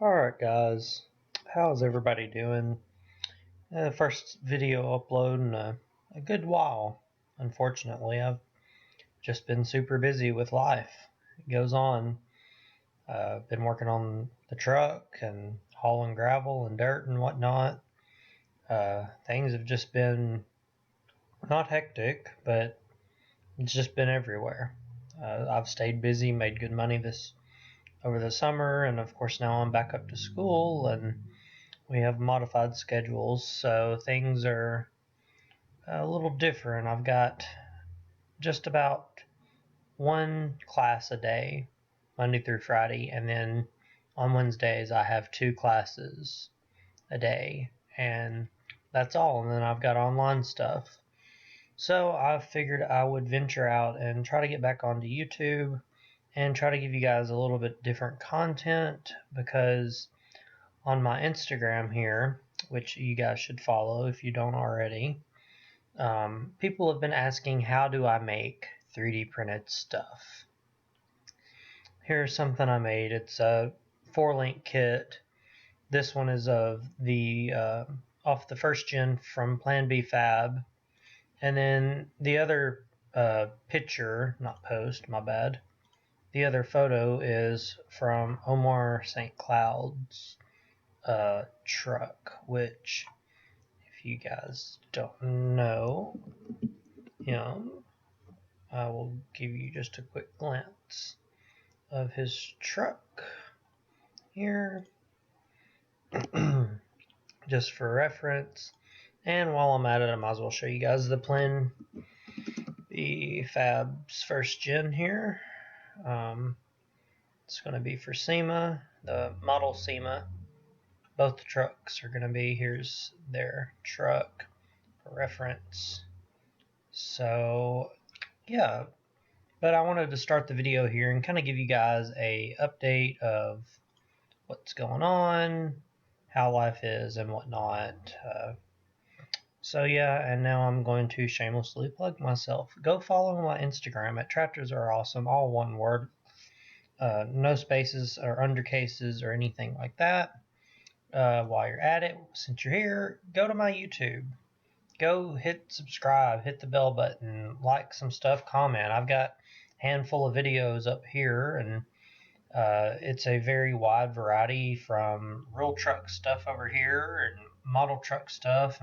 Alright guys, how's everybody doing? First video upload in a good while. Unfortunately, I've just been super busy with life. It goes on. Been working on the truck and hauling gravel and dirt and whatnot. Things have just been not hectic, but it's just been everywhere. I've stayed busy, made good money this over the summer, and of course now I'm back up to school and we have modified schedules, so things are a little different. I've got just about one class a day, Monday through Friday, and then on Wednesdays I have two classes a day, and that's all. And then I've got online stuff. So I figured I would venture out and try to get back onto YouTube and try to give you guys a little bit different content, because on my Instagram here, which you guys should follow if you don't already, people have been asking, how do I make 3D printed stuff? Here's something I made. It's a 4-link kit. This one is of the off the first gen from Plan B Fab, and then the other picture, not post, my bad. The other photo is from Omar St. Cloud's truck, which, if you guys don't know him, I will give you just a quick glance of his truck here, just for reference. And while I'm at it, I might as well show you guys the Plan B Fab's first gen here. It's going to be for SEMA, the model SEMA. Both trucks are going to be, here's their truck for reference. So yeah, but I wanted to start the video here and kind of give you guys a update of what's going on, how life is and whatnot. So yeah, and now I'm going to shamelessly plug myself. Go follow my Instagram at Tractors Are Awesome, all one word. No spaces or undercases or anything like that. While you're at it, since you're here, go to my YouTube. Go hit subscribe, hit the bell button, like some stuff, comment. I've got a handful of videos up here, and it's a very wide variety, from real truck stuff over here and model truck stuff,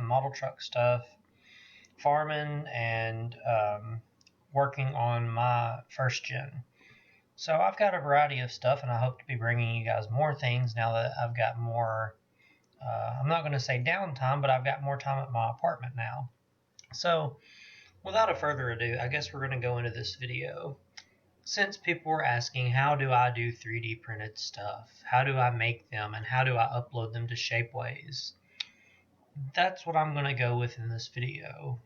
farming, and working on my first gen. So I've got a variety of stuff, and I hope to be bringing you guys more things now that I've got more, I'm not going to say downtime, but I've got more time at my apartment now. So without a further ado, I guess we're going to go into this video. Since people were asking, how do I do 3D printed stuff? How do I make them, and how do I upload them to Shapeways? That's what I'm going to go with in this video.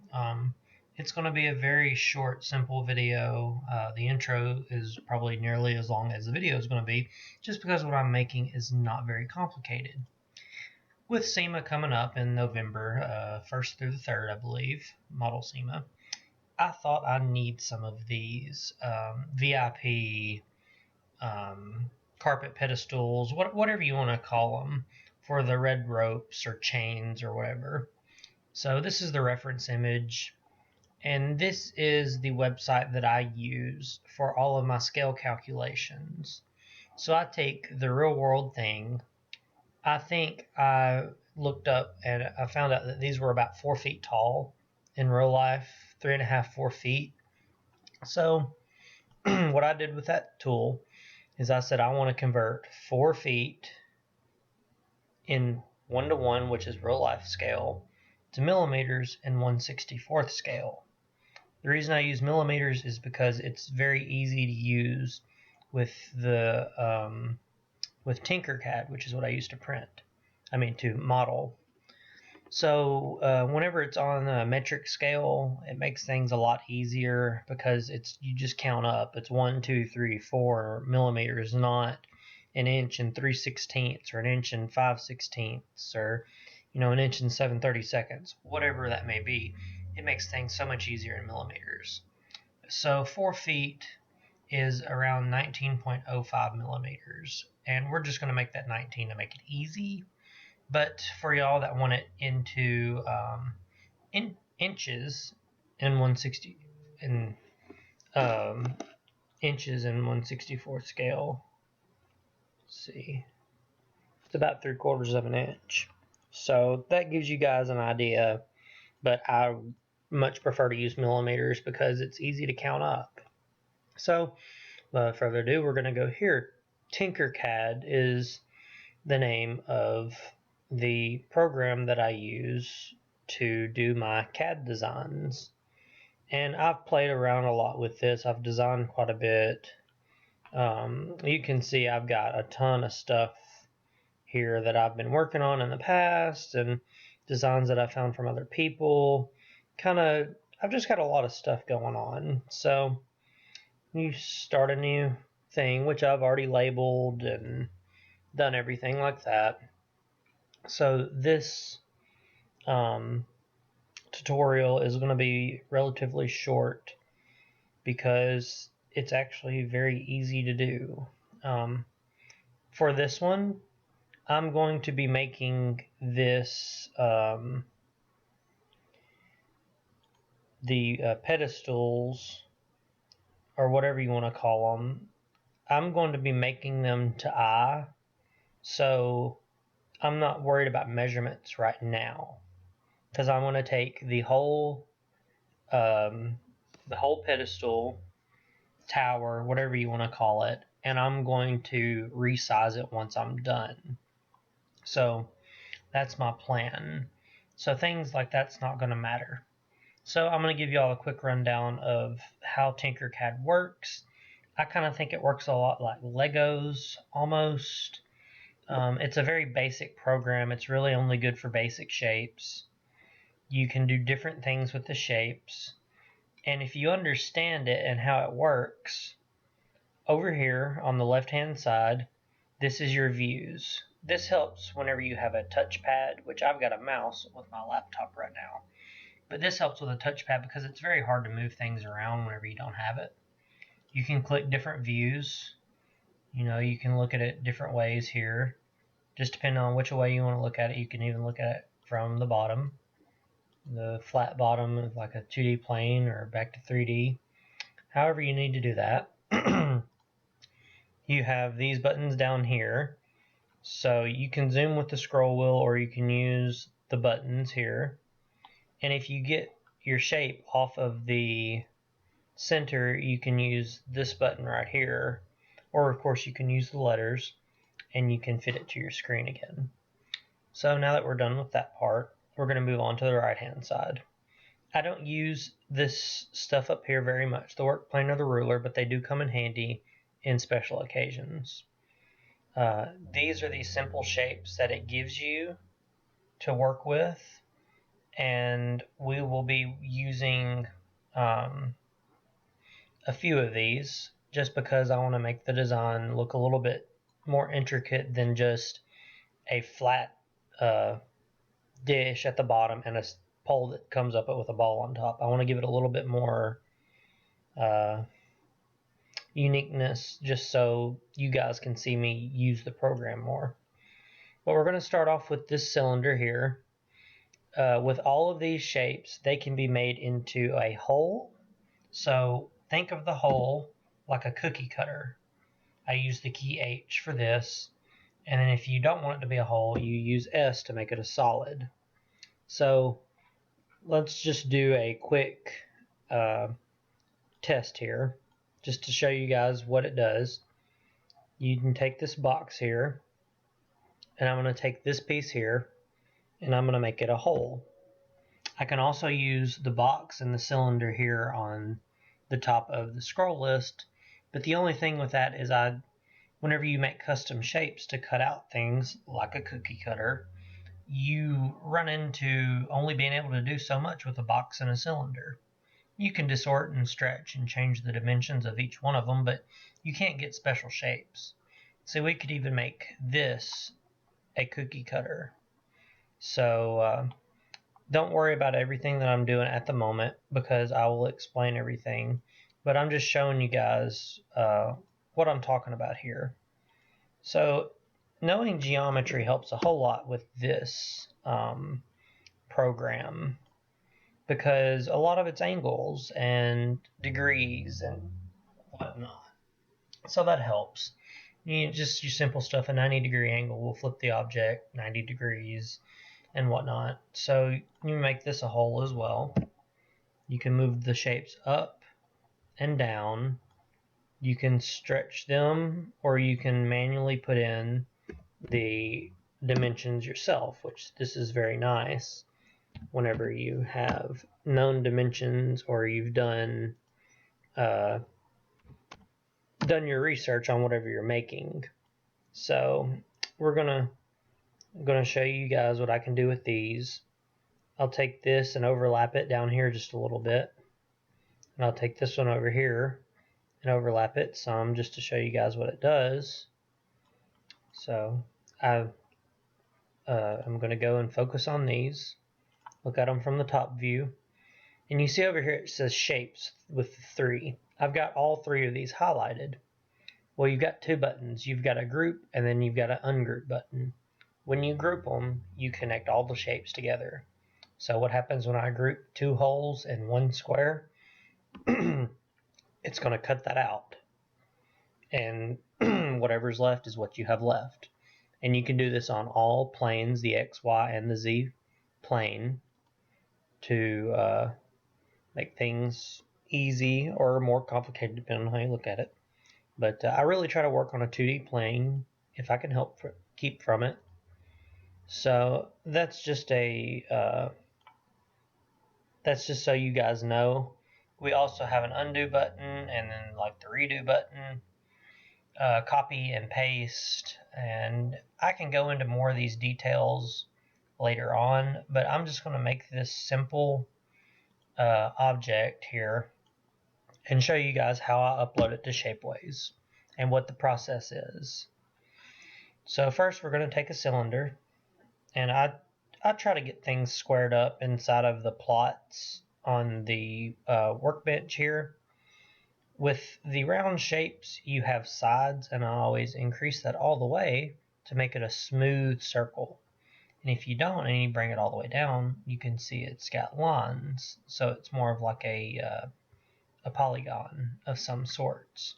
It's going to be a very short, simple video. The intro is probably nearly as long as the video is going to be, just because what I'm making is not very complicated. With SEMA coming up in November, 1st through the 3rd, I believe, model SEMA, I thought I need some of these VIP carpet pedestals, whatever you want to call them, for the red ropes or chains or whatever. So this is the reference image, and this is the website that I use for all of my scale calculations. So I take the real world thing. I think I looked up and I found out that these were about 4 feet tall in real life, 3.5, 4 feet. So what I did with that tool is I said I want to convert 4 feet in 1:1, which is real life scale, to millimeters in 1/64th scale. The reason I use millimeters is because it's very easy to use with the with Tinkercad, which is what I use to to model. So whenever it's on a metric scale, it makes things a lot easier, because you just count up. It's 1, 2, 3, 4 millimeters, not an inch and 3/16 or an inch and 5/16 or an inch and 7/32, whatever that may be. It makes things so much easier in millimeters. So 4 feet is around 19.05 millimeters, and we're just going to make that 19 to make it easy. But for y'all that want it into inches in 160 in inches in 1/64 scale, let's see, it's about 3/4 of an inch. So that gives you guys an idea, but I much prefer to use millimeters because it's easy to count up. So without further ado, we're going to go here. Tinkercad is the name of the program that I use to do my CAD designs. And I've played around a lot with this. I've designed quite a bit. You can see I've got a ton of stuff here that I've been working on in the past and designs that I found from other people. I've just got a lot of stuff going on. So you start a new thing, which I've already labeled and done everything like that. So this tutorial is going to be relatively short because it's actually very easy to do. For this one, I'm going to be making this the pedestals, or whatever you want to call them. I'm going to be making them to eye, so I'm not worried about measurements right now, because I'm going to take the whole pedestal, tower, whatever you want to call it, and I'm going to resize it once I'm done. So that's my plan. So things like that's not going to matter. So I'm going to give you all a quick rundown of how Tinkercad works. I kind of think it works a lot like Legos almost. It's a very basic program. It's really only good for basic shapes. You can do different things with the shapes. And if you understand it and how it works, over here on the left hand side, this is your views. This helps whenever you have a touchpad, which I've got a mouse with my laptop right now. But this helps with a touchpad because it's very hard to move things around whenever you don't have it. You can click different views. You can look at it different ways here. Just depending on which way you want to look at it. You can even look at it from the bottom. The flat bottom of like a 2D plane or back to 3D. However you need to do that. You have these buttons down here. So you can zoom with the scroll wheel or you can use the buttons here. And if you get your shape off of the center, you can use this button right here. Or of course you can use the letters and you can fit it to your screen again. So now that we're done with that part, we're going to move on to the right hand side. I don't use this stuff up here very much, the work plane or the ruler, but they do come in handy in special occasions. These are the simple shapes that it gives you to work with, and we will be using a few of these just because I want to make the design look a little bit more intricate than just a flat dish at the bottom and a pole that comes up with a ball on top. I want to give it a little bit more uniqueness just so you guys can see me use the program more. But we're going to start off with this cylinder here. With all of these shapes, they can be made into a hole. So think of the hole like a cookie cutter. I use the key H for this. And then if you don't want it to be a hole, you use S to make it a solid. So let's just do a quick test here just to show you guys what it does. You can take this box here, and I'm going to take this piece here, and I'm going to make it a hole. I can also use the box and the cylinder here on the top of the scroll list, but the only thing with that is whenever you make custom shapes to cut out things like a cookie cutter, you run into only being able to do so much with a box and a cylinder. You can distort and stretch and change the dimensions of each one of them, but you can't get special shapes. So we could even make this a cookie cutter. So don't worry about everything that I'm doing at the moment because I will explain everything but I'm just showing you guys what I'm talking about here. So knowing geometry helps a whole lot with this program, because a lot of it's angles and degrees and whatnot. So that helps. You just your simple stuff, a 90-degree angle will flip the object 90 degrees and whatnot. So you make this a hole as well. You can move the shapes up and down. You can stretch them, or you can manually put in the dimensions yourself, which this is very nice whenever you have known dimensions or you've done your research on whatever you're making. So I'm gonna show you guys what I can do with these. I'll take this and overlap it down here just a little bit, and I'll take this one over here and overlap it some just to show you guys what it does. So I'm going to go and focus on these, look at them from the top view, and you see over here it says shapes with 3. I've got all 3 of these highlighted. Well, you've got 2 buttons. You've got a group and then you've got an ungroup button. When you group them, you connect all the shapes together. So what happens when I group 2 holes in 1 square? It's going to cut that out, and whatever's left is what you have left. And you can do this on all planes, the X, Y, and the Z plane, to make things easy or more complicated depending on how you look at it. But I really try to work on a 2D plane if I can help keep from it. So that's just so you guys know. We also have an undo button, and then like the redo button, copy and paste, and I can go into more of these details later on, but I'm just going to make this simple object here and show you guys how I upload it to Shapeways and what the process is. So first we're going to take a cylinder, and I try to get things squared up inside of the plots on the workbench here. With the round shapes, you have sides, and I always increase that all the way to make it a smooth circle. And if you don't, and you bring it all the way down, you can see it's got lines, so it's more of like a polygon of some sorts.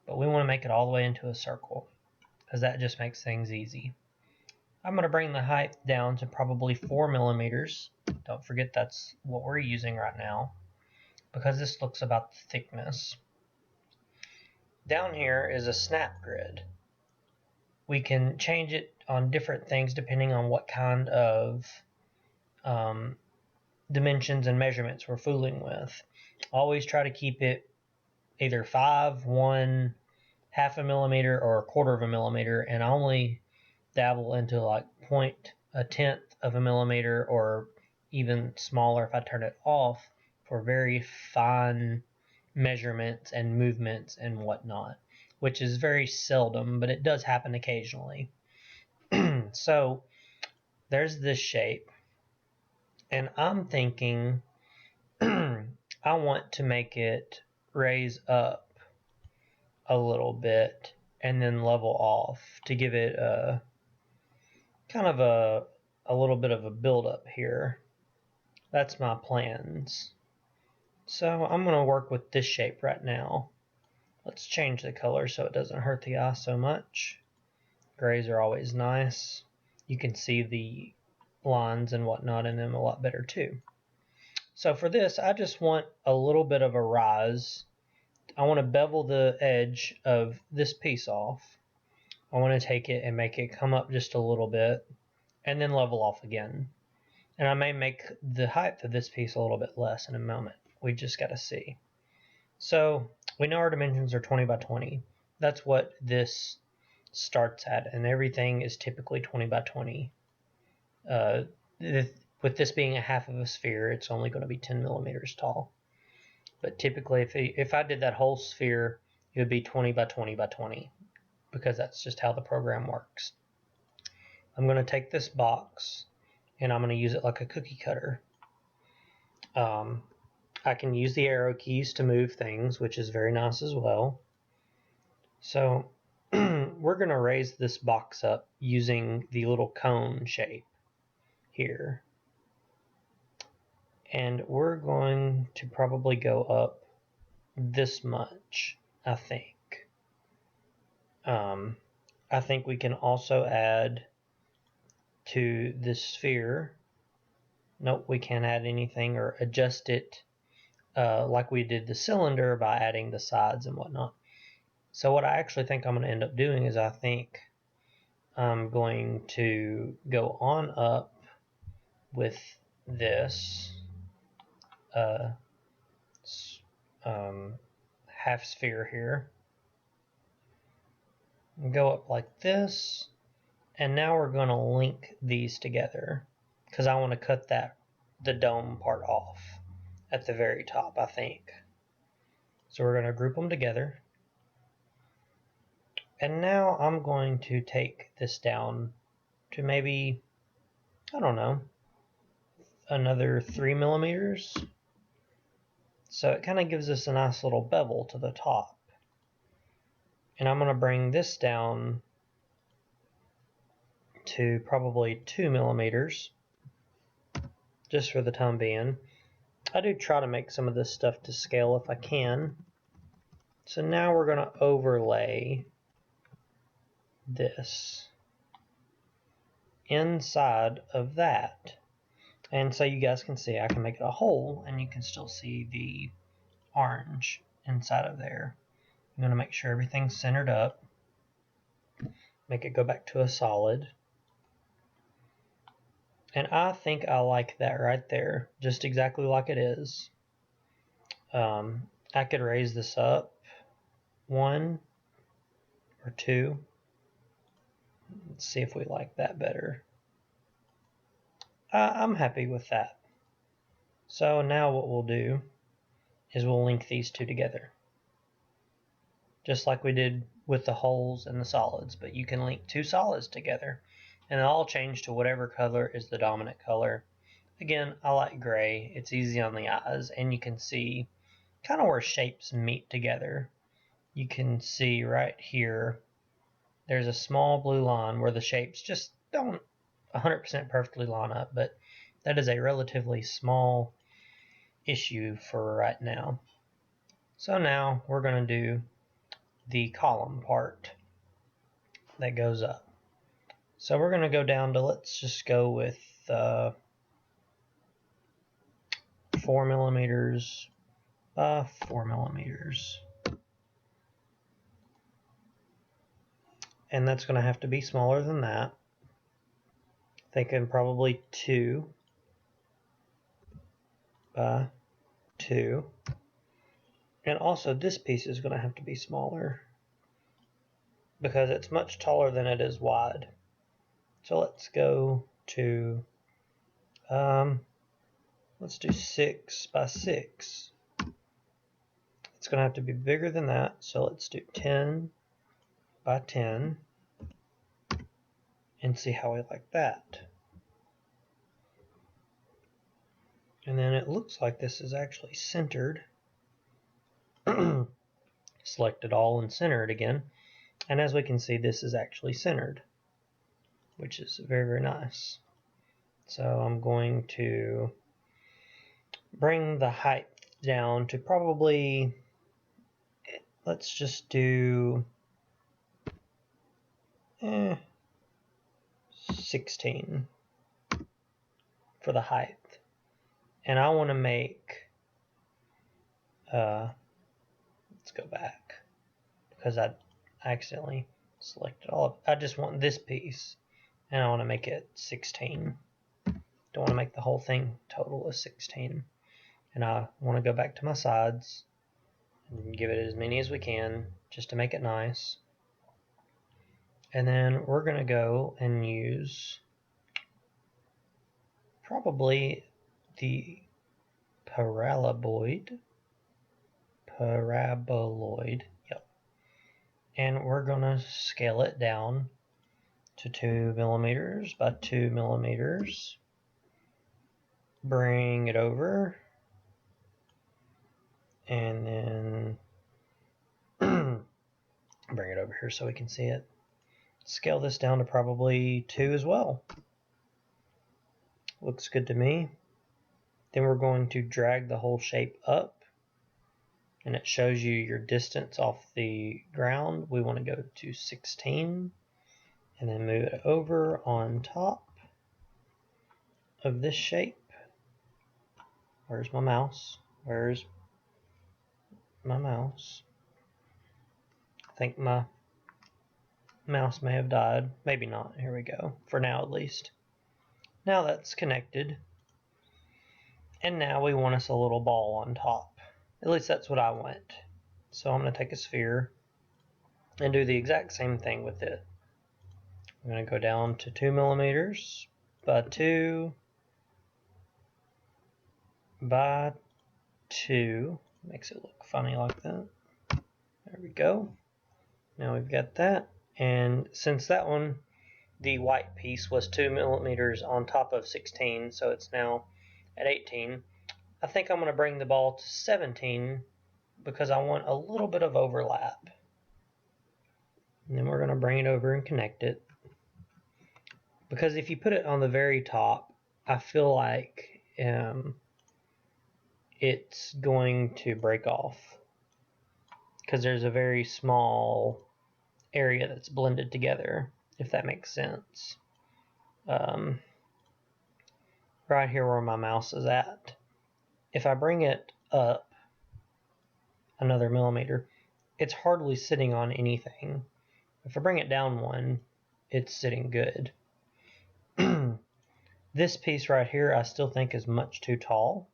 But we want to make it all the way into a circle, because that just makes things easy. I'm going to bring the height down to probably 4 millimeters. Don't forget that's what we're using right now, because this looks about the thickness. Down here is a snap grid. We can change it on different things depending on what kind of dimensions and measurements we're fooling with. Always try to keep it either 5, 1, half a millimeter, or a quarter of a millimeter, and I only dabble into like a tenth of a millimeter, or even smaller if I turn it off, for very fine measurements and movements and whatnot, which is very seldom, but it does happen occasionally. So there's this shape, and I'm thinking I want to make it raise up a little bit and then level off to give it a kind of a little bit of a build up here. That's my plans. So I'm going to work with this shape right now. Let's change the color so it doesn't hurt the eye so much. Grays are always nice. You can see the lines and whatnot in them a lot better too. So for this, I just want a little bit of a rise. I want to bevel the edge of this piece off. I want to take it and make it come up just a little bit and then level off again. And I may make the height of this piece a little bit less in a moment. We just got to see. So we know our dimensions are 20 by 20. That's what this starts at, and everything is typically 20 by 20. With this being a half of a sphere, it's only going to be 10 millimeters tall. But typically, if I did that whole sphere, it would be 20 by 20 by 20, because that's just how the program works. I'm going to take this box, and I'm going to use it like a cookie cutter. I can use the arrow keys to move things, which is very nice as well. So we're going to raise this box up using the little cone shape here. And we're going to probably go up this much, I think. I think we can also add to this sphere. Nope, we can't add anything or adjust it like we did the cylinder by adding the sides and whatnot. So what I actually think I'm going to end up doing is I think I'm going to go on up with this half sphere here. Go up like this, and now we're going to link these together because I want to cut the dome part off at the very top, I think. So we're going to group them together. And now I'm going to take this down to maybe, I don't know, another 3 millimeters. So it kind of gives us a nice little bevel to the top. And I'm going to bring this down to probably 2 millimeters, just for the time being. I do try to make some of this stuff to scale if I can. So now we're going to overlay this inside of that. And so you guys can see I can make it a hole, and you can still see the orange inside of there. I'm going to make sure everything's centered up. Make it go back to a solid. And I think I like that right there, just exactly like it is. I could raise this up 1 or 2. Let's see if we like that better. I'm happy with that. So now what we'll do is we'll link these two together. Just like we did with the holes and the solids, but you can link two solids together and they'll all change to whatever color is the dominant color. Again, I like gray. It's easy on the eyes, and you can see kind of where shapes meet together. You can see right here there's a small blue line where the shapes just don't 100% perfectly line up, but that is a relatively small issue for right now. So now we're going to do the column part that goes up. So we're going to go down to, let's just go with 4 millimeters by 4 millimeters. And that's going to have to be smaller than that. Thinking probably 2 by 2. And also this piece is going to have to be smaller because it's much taller than it is wide. So let's go to, let's do 6 by 6. It's going to have to be bigger than that, so let's do 10 by 10 and see how we like that. And then it looks like this is actually centered. Select it all and center it again. And as we can see, this is actually centered, which is very, very nice. So I'm going to bring the height down to probably, let's just do 16 for the height. And I want to make, let's go back because I accidentally selected all of it. I just want this piece and I want to make it 16. Don't want to make the whole thing total as 16. And I want to go back to my sides and give it as many as we can just to make it nice. And then we're going to go and use probably the paraboloid, yep. And we're going to scale it down to 2 millimeters by 2 millimeters. Bring it over and then bring it over here so we can see it. Scale this down to probably 2 as well. Looks good to me. Then we're going to drag the whole shape up, and it shows you your distance off the ground. We want to go to 16 and then move it over on top of this shape. Where's my mouse? Where's my mouse? I think my mouse may have died. Maybe not. Here we go. For now, at least. Now that's connected. And now we want us a little ball on top. At least that's what I want. So I'm going to take a sphere and do the exact same thing with it. I'm going to go down to 2 millimeters by 2 by 2. Makes it look funny like that. There we go. Now we've got that. And since that one, the white piece was 2 millimeters on top of 16, so it's now at 18. I think I'm going to bring the ball to 17 because I want a little bit of overlap. And then we're going to bring it over and connect it. Because if you put it on the very top, I feel like it's going to break off. Because there's a very small area that's blended together, if that makes sense. Right here where my mouse is at. If I bring it up another millimeter, it's hardly sitting on anything. If I bring it down 1, it's sitting good. This piece right here I still think is much too tall.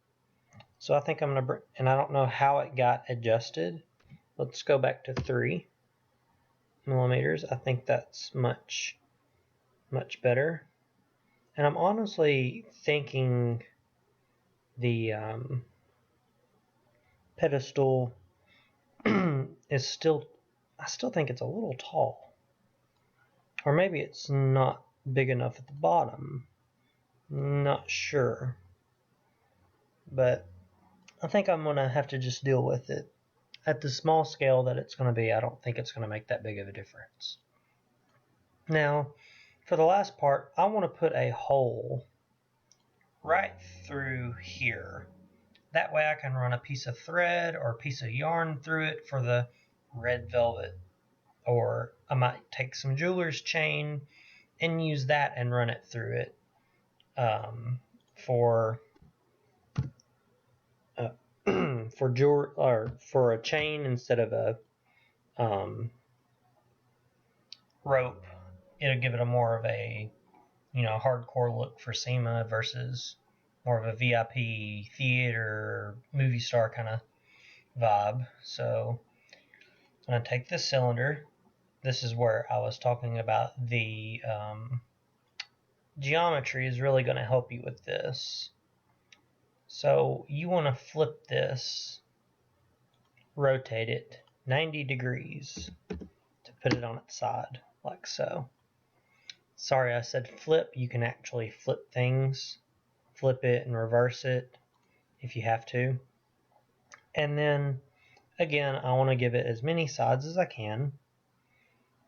So I think I'm going to, and I don't know how it got adjusted. Let's go back to 3 millimeters. I think that's much better. And I'm honestly thinking the pedestal is still, I still think it's a little tall. Or maybe it's not big enough at the bottom. Not sure. But I think I'm going to have to just deal with it. At the small scale that it's going to be, I don't think it's going to make that big of a difference. Now, for the last part, I want to put a hole right through here. That way I can run a piece of thread or a piece of yarn through it for the red velvet. Or I might take some jeweler's chain and use that and run it through it for for a chain instead of a rope. It'll give it a more of a hardcore look for SEMA versus more of a VIP theater movie star kind of vibe. So I'm going to take this cylinder. This is where I was talking about the geometry is really going to help you with this. So you want to flip this, rotate it 90 degrees to put it on its side, like so. Sorry, I said flip. You can actually flip things, flip it and reverse it if you have to. And then, again, I want to give it as many sides as I can.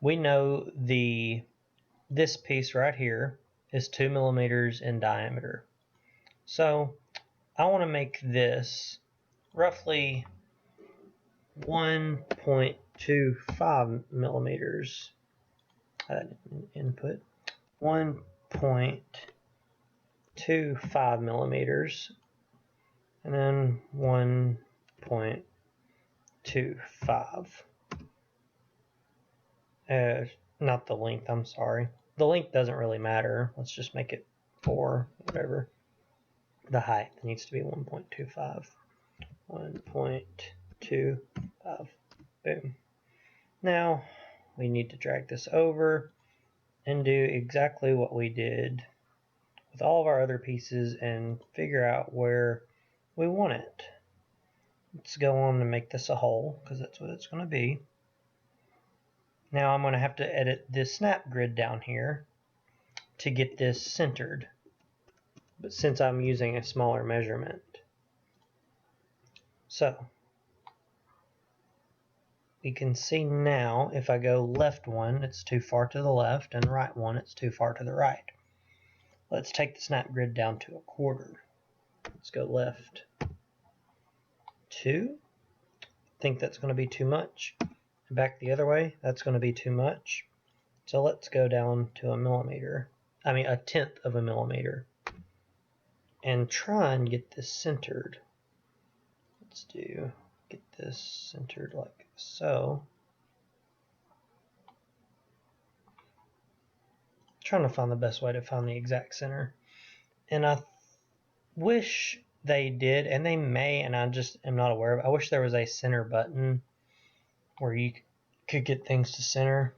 We know this piece right here is 2 millimeters in diameter. So I want to make this roughly 1.25 millimeters. Input 1.25 millimeters, and then 1.25. Not the length, I'm sorry. The length doesn't really matter. Let's just make it 4, whatever. The height needs to be 1.25. 1.25. Boom. Now we need to drag this over and do exactly what we did with all of our other pieces and figure out where we want it. Let's go on and make this a hole because that's what it's going to be. Now I'm going to have to edit this snap grid down here to get this centered, but since I'm using a smaller measurement. So we can see now if I go left one, it's too far to the left, and right one, it's too far to the right. Let's take the snap grid down to 1/4. Let's go left 2. I think that's going to be too much. Back the other way, that's going to be too much. So let's go down to 1/10 of a millimeter. And try and get this centered. Let's get this centered like so. Trying to find the best way to find the exact center. And I wish they did, and they may, and I just am not aware of it. I wish there was a center button where you could get things to center.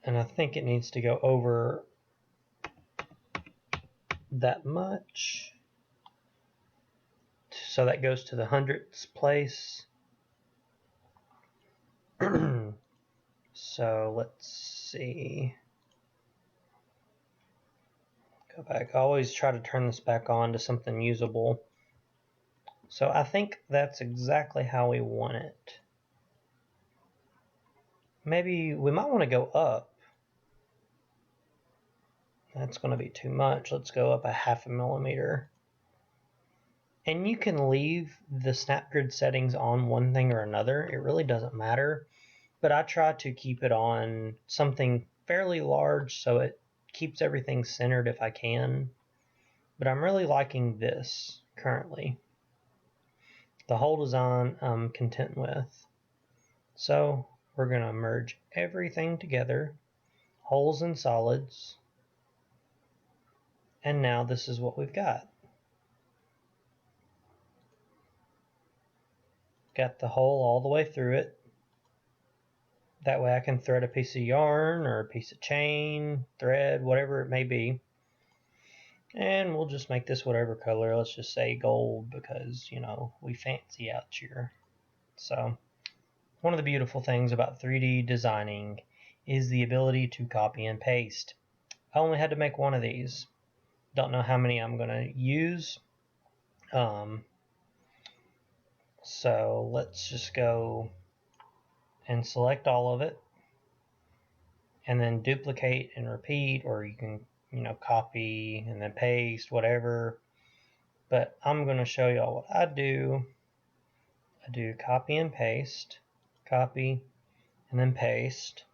And I think it needs to go over that much. So that goes to the hundredths place. So let's see. Go back. I always try to turn this back on to something usable. So I think that's exactly how we want it. Maybe we might want to go up. That's going to be too much. Let's go up 1/2 millimeter. And you can leave the snap grid settings on one thing or another. It really doesn't matter. But I try to keep it on something fairly large so it keeps everything centered if I can. But I'm really liking this currently. The whole design I'm content with. So we're going to merge everything together, holes and solids. And now this is what we've got. Got the hole all the way through it. That way I can thread a piece of yarn or a piece of chain, thread, whatever it may be. And we'll just make this whatever color. Let's just say gold because, you know, we fancy out here. So one of the beautiful things about 3D designing is the ability to copy and paste. I only had to make one of these. Don't know how many I'm going to use. So let's just go and select all of it and then duplicate and repeat, or you can, you know, copy and then paste, whatever. But I'm going to show y'all what I do. I do copy and paste, copy, and then paste.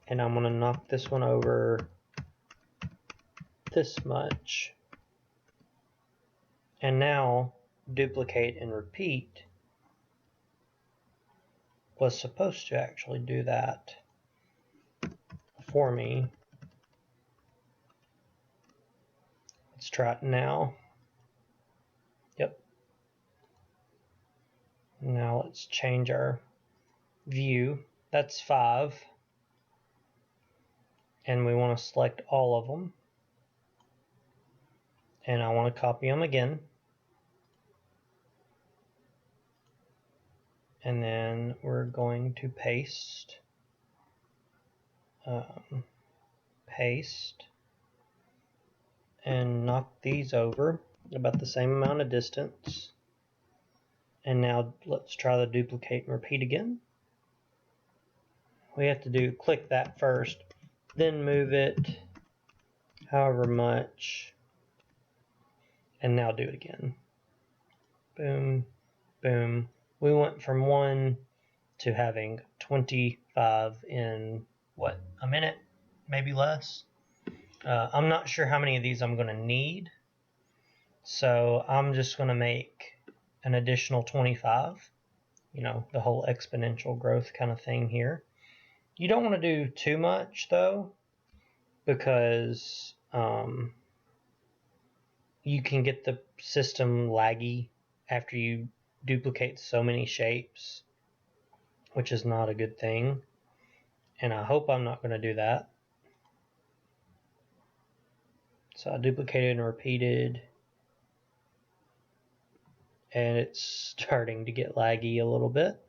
And I'm going to knock this one over this much. And now duplicate and repeat was supposed to actually do that for me. Let's try it now. Yep. Now let's change our view. That's 5. And we want to select all of them. And I want to copy them again. And then we're going to paste. Paste. And knock these over about the same amount of distance. And now let's try the duplicate and repeat again. We have to click that first, then move it however much, and now do it again. Boom, boom. We went from 1 to having 25 in, what, a minute, maybe less? I'm not sure how many of these I'm going to need, so I'm just going to make an additional 25, you know, the whole exponential growth kind of thing here. You don't want to do too much, though, because you can get the system laggy after you duplicate so many shapes, which is not a good thing. And I hope I'm not going to do that. So I duplicated and repeated, and it's starting to get laggy a little bit.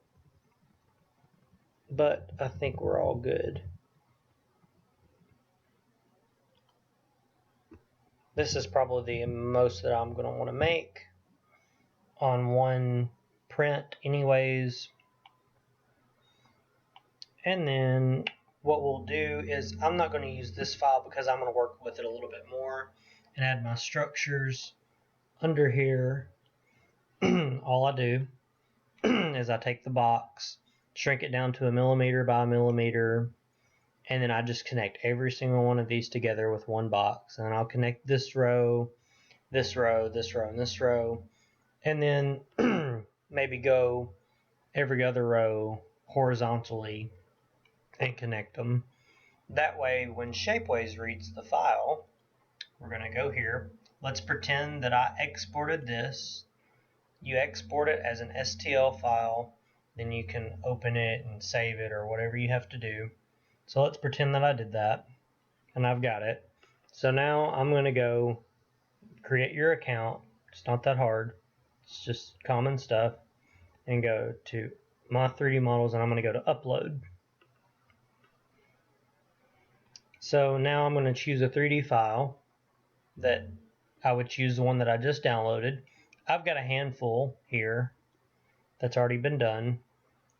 But I think we're all good. This is probably the most that I'm going to want to make on one print. print anyways. And then what we'll do is, I'm not going to use this file because I'm going to work with it a little bit more and add my structures under here. All I do is I take the box, shrink it down to 1mm by 1mm, and then I just connect every single one of these together with one box. And I'll connect this row, this row, this row, and this row, and then maybe go every other row horizontally and connect them. That way, when Shapeways reads the file, we're going to go here. Let's pretend that I exported this. You export it as an STL file, then you can open it and save it or whatever you have to do. So let's pretend that I did that, and I've got it. So now I'm going to go create your account. It's not that hard. It's just common stuff. And go to my 3D models, and I'm going to go to upload. So now I'm going to choose a 3D file that I would choose the one that I just downloaded. I've got a handful here that's already been done.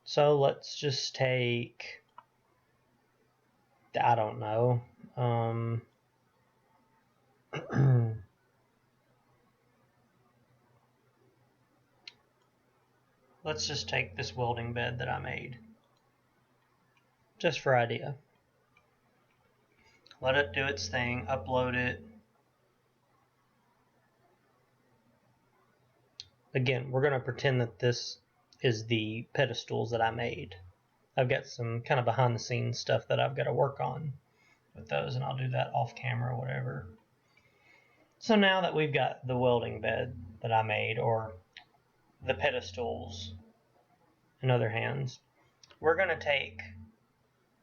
So let's just take, I don't know, let's just take this welding bed that I made, just for idea. Let it do its thing, upload it. Again, we're going to pretend that this is the pedestals that I made. I've got some kind of behind the scenes stuff that I've got to work on with those, and I'll do that off camera or whatever. So now that we've got the welding bed that I made, or the pedestals in other hands, we're going to take,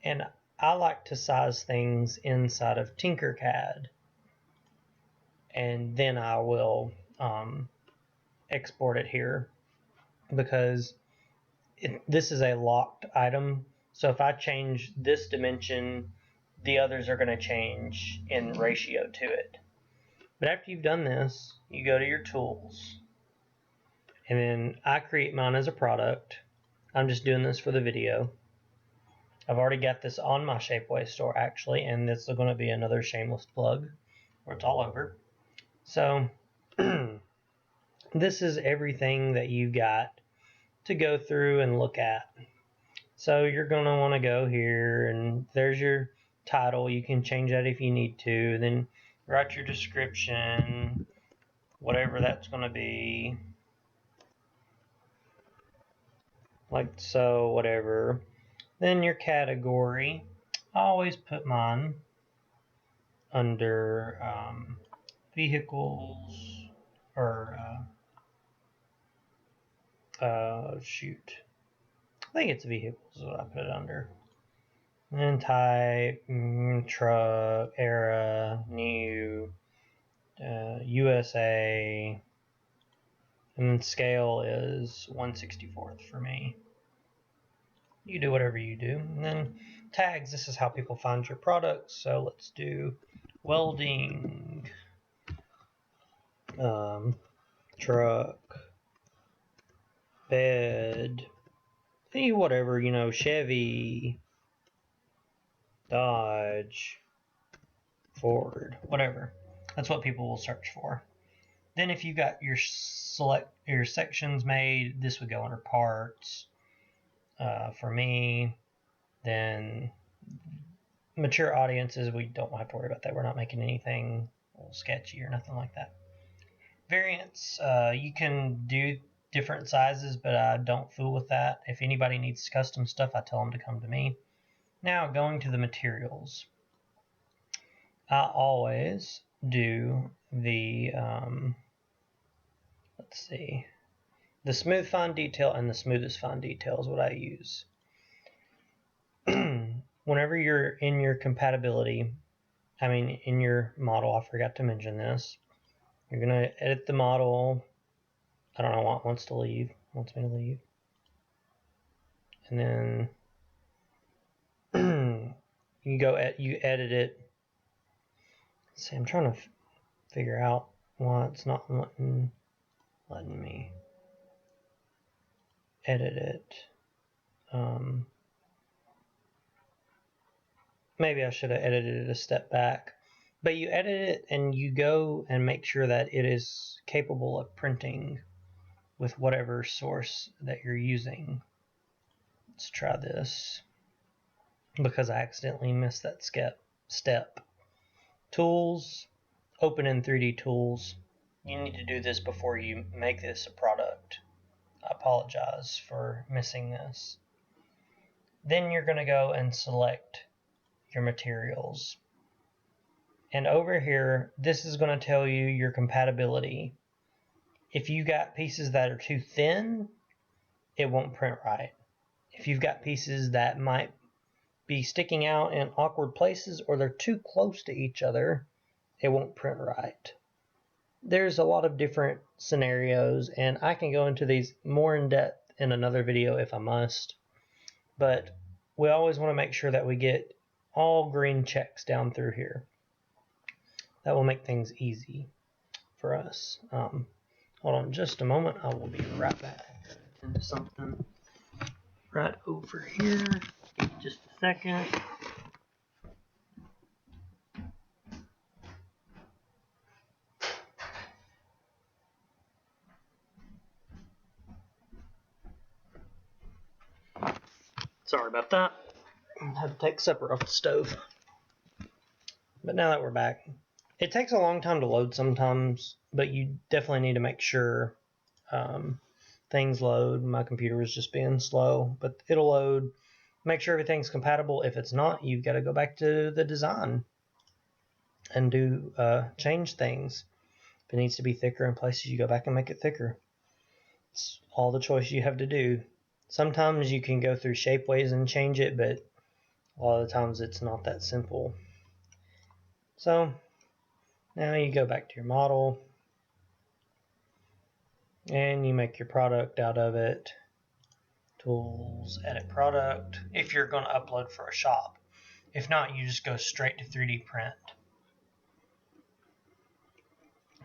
and I like to size things inside of Tinkercad, and then I will export it here, because this is a locked item. So if I change this dimension, the others are going to change in ratio to it. But after you've done this, you go to your tools, and then I create mine as a product. I'm just doing this for the video. I've already got this on my Shapeways store actually, and this is going to be another shameless plug where it's all over. So this is everything that you've got to go through and look at. So you're going to want to go here, and there's your title. You can change that if you need to. Then write your description, whatever that's going to be. Like so, whatever. Then your category. I always put mine under vehicles, or shoot. I think it's vehicles is what I put it under. And type, truck, era, new, USA, and then scale is 1/64 for me. You do whatever you do. And then tags, this is how people find your products. So let's do welding, truck, bed, whatever, Chevy, Dodge, Ford, whatever. That's what people will search for. Then if you got your sections made, this would go under parts. For me, then mature audiences, we don't have to worry about that. We're not making anything sketchy or nothing like that. Variants, you can do different sizes, but I don't fool with that. If anybody needs custom stuff, I tell them to come to me. Now, going to the materials. I always do the, let's see, the smooth fine detail and the smoothest fine detail is what I use. Whenever you're in your compatibility, in your model, I forgot to mention this, you're going to edit the model. I don't know what wants me to leave. And then you edit it. See, I'm trying to figure out why it's not letting me. edit it. Maybe I should have edited it a step back. But you edit it and you go and make sure that it is capable of printing with whatever source that you're using. Let's try this because I accidentally missed that step. Tools, open in 3D Tools. You need to do this before you make this a product. I apologize for missing this. Then you're going to go and select your materials. And over here, this is going to tell you your compatibility. If you got pieces that are too thin, it won't print right. If you've got pieces that might be sticking out in awkward places or they're too close to each other, it won't print right. There's a lot of different scenarios, and I can go into these more in depth in another video if I must. But we always want to make sure that we get all green checks down through here. That will make things easy for us. Hold on just a moment. I will be right back into something right over here. Just a second. Sorry about that. I had to take supper off the stove. But now that we're back, it takes a long time to load sometimes, but you definitely need to make sure things load. My computer was just being slow, but it'll load. Make sure everything's compatible. If it's not, you've got to go back to the design and do change things. If it needs to be thicker in places, you go back and make it thicker. It's all the choice you have to do. Sometimes you can go through Shapeways and change it, but a lot of the times it's not that simple. So now you go back to your model and you make your product out of it. Tools, edit product, if you're going to upload for a shop. If not, you just go straight to 3D print.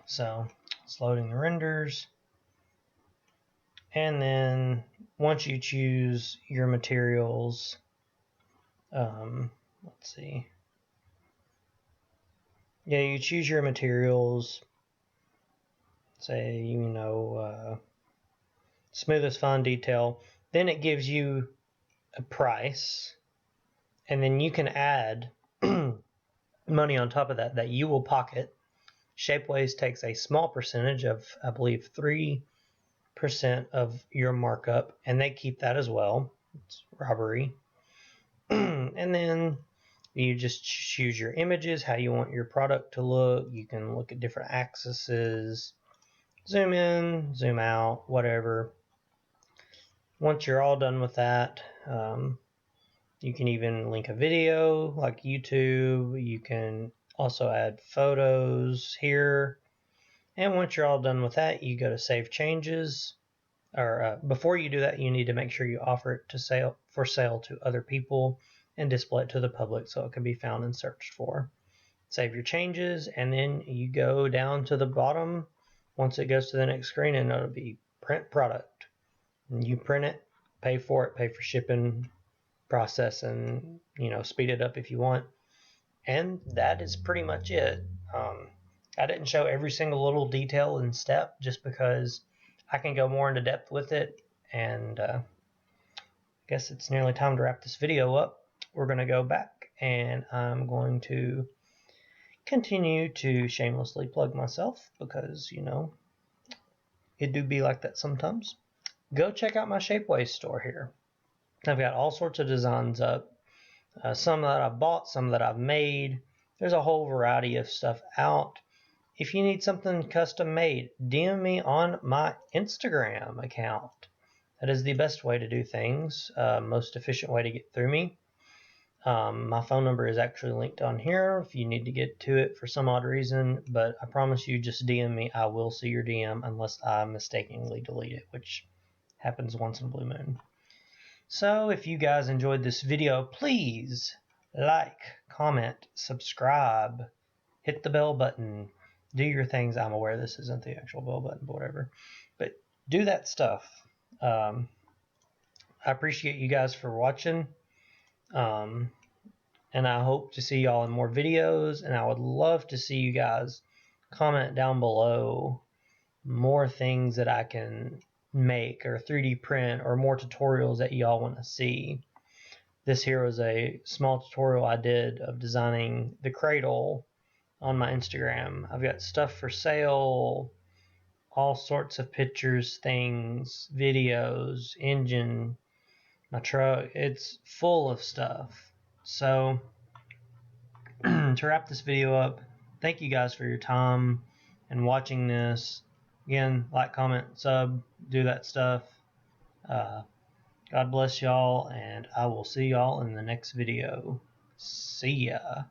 So it's loading the renders. And then once you choose your materials, let's see. Yeah, you choose your materials. Say, smoothest fine detail. Then it gives you a price. And then you can add money on top of that you will pocket. Shapeways takes a small percentage of, I believe, 3% of your markup, and they keep that as well. It's robbery. And then you just choose your images, how you want your product to look. You can look at different axes, zoom in, zoom out, whatever. Once you're all done with that, you can even link a video like YouTube. You can also add photos here. And once you're all done with that, you go to Save Changes. Or before you do that, you need to make sure you offer it for sale to other people and display it to the public so it can be found and searched for. Save your changes, and then you go down to the bottom once it goes to the next screen, and it'll be print product. And you print it, pay for it, pay for shipping, process, and speed it up if you want. And that is pretty much it. I didn't show every single little detail and step just because I can go more into depth with it, and I guess it's nearly time to wrap this video up. We're going to go back, and I'm going to continue to shamelessly plug myself because, it do be like that sometimes. Go check out my Shapeways store here. I've got all sorts of designs up, some that I've bought, some that I've made. There's a whole variety of stuff out. If you need something custom made, DM me on my Instagram account. That is the best way to do things, most efficient way to get through me. My phone number is actually linked on here if you need to get to it for some odd reason, but I promise you, just DM me. I will see your DM unless I mistakenly delete it, which happens once in a blue moon. So if you guys enjoyed this video, please like, comment, subscribe, hit the bell button, do your things. I'm aware this isn't the actual bell button, but whatever. But do that stuff. I appreciate you guys for watching. And I hope to see y'all in more videos, and I would love to see you guys comment down below more things that I can make or 3D print or more tutorials that y'all want to see. This here was a small tutorial I did of designing the cradle on my Instagram. I've got stuff for sale, all sorts of pictures, things, videos, engine, my truck. It's full of stuff. So to wrap this video up, thank you guys for your time and watching this. Again, like, comment, sub, do that stuff. God bless y'all, and I will see y'all in the next video. See ya.